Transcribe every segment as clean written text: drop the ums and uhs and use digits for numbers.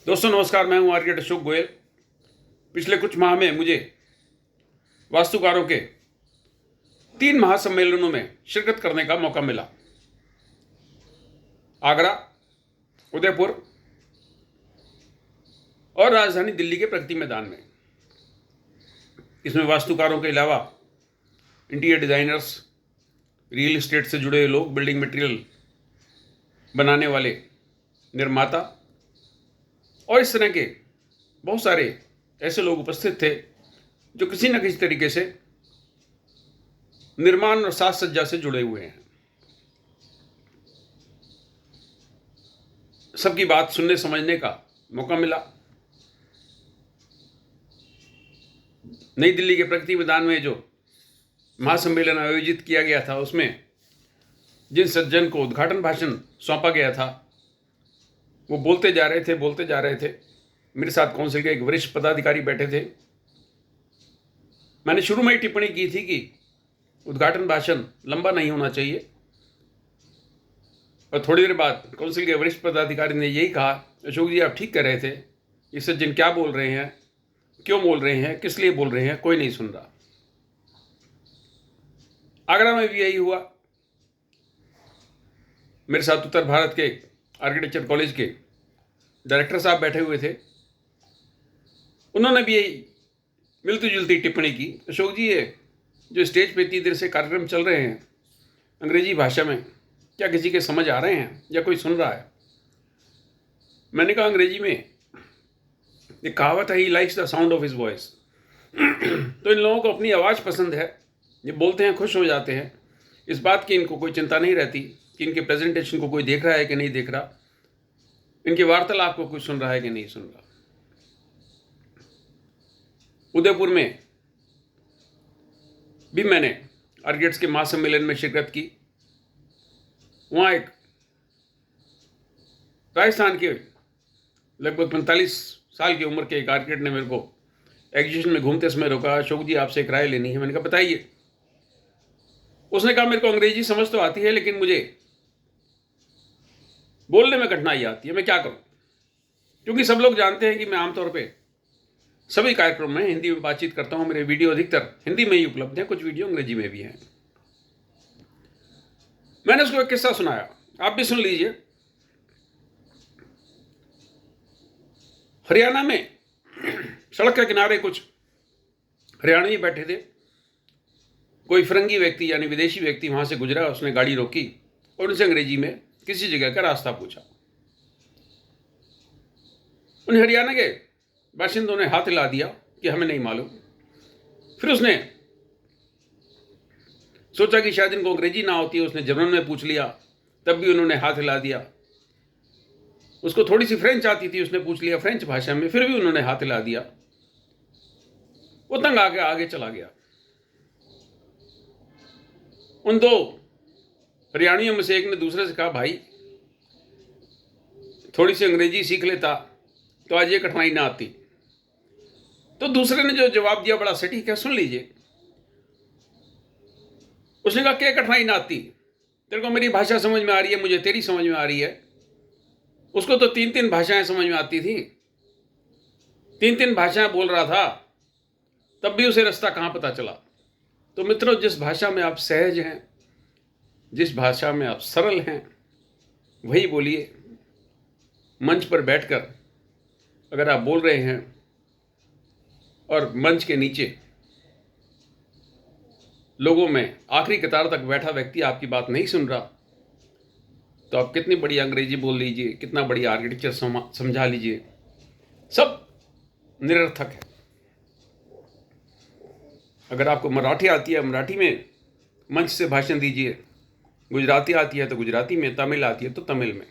दोस्तों नमस्कार, मैं हूं आर्किटेक्ट अशोक गोयल। पिछले कुछ माह में मुझे वास्तुकारों के 3 महासम्मेलनों में शिरकत करने का मौका मिला। आगरा, उदयपुर और राजधानी दिल्ली के प्रगति मैदान में। इसमें वास्तुकारों के अलावा इंटीरियर डिज़ाइनर्स, रियल एस्टेट से जुड़े लोग, बिल्डिंग मटेरियल बनाने वाले निर्माता और इस तरह के बहुत सारे ऐसे लोग उपस्थित थे जो किसी न किसी तरीके से निर्माण और साज सज्जा से जुड़े हुए हैं। सबकी बात सुनने समझने का मौका मिला। नई दिल्ली के प्रगति मैदान में जो महासम्मेलन आयोजित किया गया था, उसमें जिन सज्जन को उद्घाटन भाषण सौंपा गया था वो बोलते जा रहे थे। मेरे साथ काउंसिल के एक वरिष्ठ पदाधिकारी बैठे थे। मैंने शुरू में ही टिप्पणी की थी कि उद्घाटन भाषण लंबा नहीं होना चाहिए, और थोड़ी देर बाद काउंसिल के वरिष्ठ पदाधिकारी ने यही कहा, अशोक जी आप ठीक कह रहे थे, ये सज्जन क्या बोल रहे हैं, क्यों बोल रहे हैं, किस लिए बोल रहे हैं, कोई नहीं सुन रहा। आगरा में भी यही हुआ। मेरे साथ उत्तर भारत के आर्किटेक्चर कॉलेज के डायरेक्टर साहब बैठे हुए थे। उन्होंने भी यही मिलती जुलती टिप्पणी की, अशोक जी ये जो स्टेज पे इतनी देर से कार्यक्रम चल रहे हैं अंग्रेजी भाषा में, क्या किसी के समझ आ रहे हैं या कोई सुन रहा है? मैंने कहा अंग्रेजी में एक कहावत है, he likes the sound of his voice. तो इन लोगों को अपनी आवाज़ पसंद है, ये बोलते हैं, खुश हो जाते हैं। इस बात की इनको कोई चिंता नहीं रहती कि इनके प्रेजेंटेशन को कोई देख रहा है कि नहीं देख रहा, इनके वार्तालाप को कोई सुन रहा है कि नहीं सुन रहा। उदयपुर में भी मैंने आर्किटेक्ट्स के महासम्मेलन में शिरकत की। वहाँ एक राजस्थान के लगभग 45 साल की उम्र के एक आर्किटेक्ट ने मेरे को एग्जीबिशन में घूमते समय रोका, अशोक जी आपसे एक राय लेनी है। मैंने कहा बताइए। उसने कहा मेरे को अंग्रेजी समझ तो आती है लेकिन मुझे बोलने में कठिनाई आती है, मैं क्या करूं? क्योंकि सब लोग जानते हैं कि मैं आमतौर पे सभी कार्यक्रम में हिंदी में बातचीत करता हूं। मेरे वीडियो अधिकतर हिंदी में ही उपलब्ध हैं, कुछ वीडियो अंग्रेजी में भी हैं। मैंने उसको एक किस्सा सुनाया, आप भी सुन लीजिए। हरियाणा में सड़क के किनारे कुछ हरियाणवी बैठे थे। कोई फिरंगी व्यक्ति यानी विदेशी व्यक्ति वहां से गुजरा, उसने गाड़ी रोकी और उनसे अंग्रेजी में किसी जगह का रास्ता पूछा। उन हरियाणा के बाशिंदों ने हाथ हिला दिया कि हमें नहीं मालूम। फिर उसने सोचा कि शायद इनको अंग्रेजी ना होती है, उसने जर्मन में पूछ लिया, तब भी उन्होंने हाथ हिला दिया। उसको थोड़ी सी फ्रेंच आती थी, उसने पूछ लिया फ्रेंच भाषा में, फिर भी उन्होंने हाथ हिला दिया। वो तंग आके आगे चला गया। उन 2 हरियाणियों में से एक ने दूसरे से कहा, भाई थोड़ी सी अंग्रेजी सीख लेता तो आज ये कठिनाई ना आती। तो दूसरे ने जो जवाब दिया बड़ा सटीक है, सुन लीजिए। उसने कहा क्या कठिनाई ना आती, तेरे को मेरी भाषा समझ में आ रही है, मुझे तेरी समझ में आ रही है। उसको तो 3 भाषाएं समझ में आती थी, 3 भाषाएं बोल रहा था, तब भी उसे रास्ता कहां पता चला। तो मित्रों, जिस भाषा में आप सहज हैं, जिस भाषा में आप सरल हैं, वही बोलिए। मंच पर बैठकर अगर आप बोल रहे हैं और मंच के नीचे लोगों में आखिरी कतार तक बैठा व्यक्ति आपकी बात नहीं सुन रहा, तो आप कितनी बड़ी अंग्रेजी बोल लीजिए, कितना बड़ी आर्किटेक्चर समझा लीजिए, सब निरर्थक है। अगर आपको मराठी आती है, मराठी में मंच से भाषण दीजिए, गुजराती आती है तो गुजराती में, तमिल आती है तो तमिल में।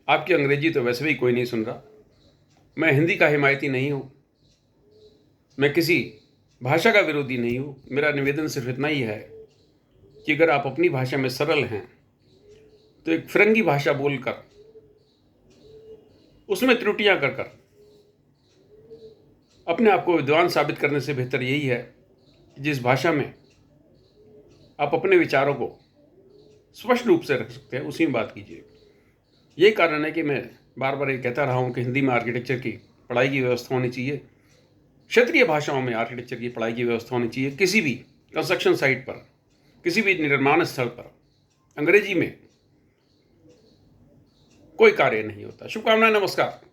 आपकी अंग्रेजी तो वैसे भी कोई नहीं सुन रहा। मैं हिंदी का हिमायती नहीं हूँ, मैं किसी भाषा का विरोधी नहीं हूँ। मेरा निवेदन सिर्फ इतना ही है कि अगर आप अपनी भाषा में सरल हैं तो एक फिरंगी भाषा बोलकर उसमें त्रुटियां कर कर अपने आप को विद्वान साबित करने से बेहतर यही है कि जिस भाषा में आप अपने विचारों को स्पष्ट रूप से रख सकते हैं उसी में बात कीजिए। यही कारण है कि मैं बार बार ये कहता रहा हूँ कि हिंदी में आर्किटेक्चर की पढ़ाई की व्यवस्था होनी चाहिए, क्षेत्रीय भाषाओं में आर्किटेक्चर की पढ़ाई की व्यवस्था होनी चाहिए। किसी भी कंस्ट्रक्शन साइट पर, किसी भी निर्माण स्थल पर अंग्रेजी में कोई कार्य नहीं होता। शुभकामनाएं, नमस्कार।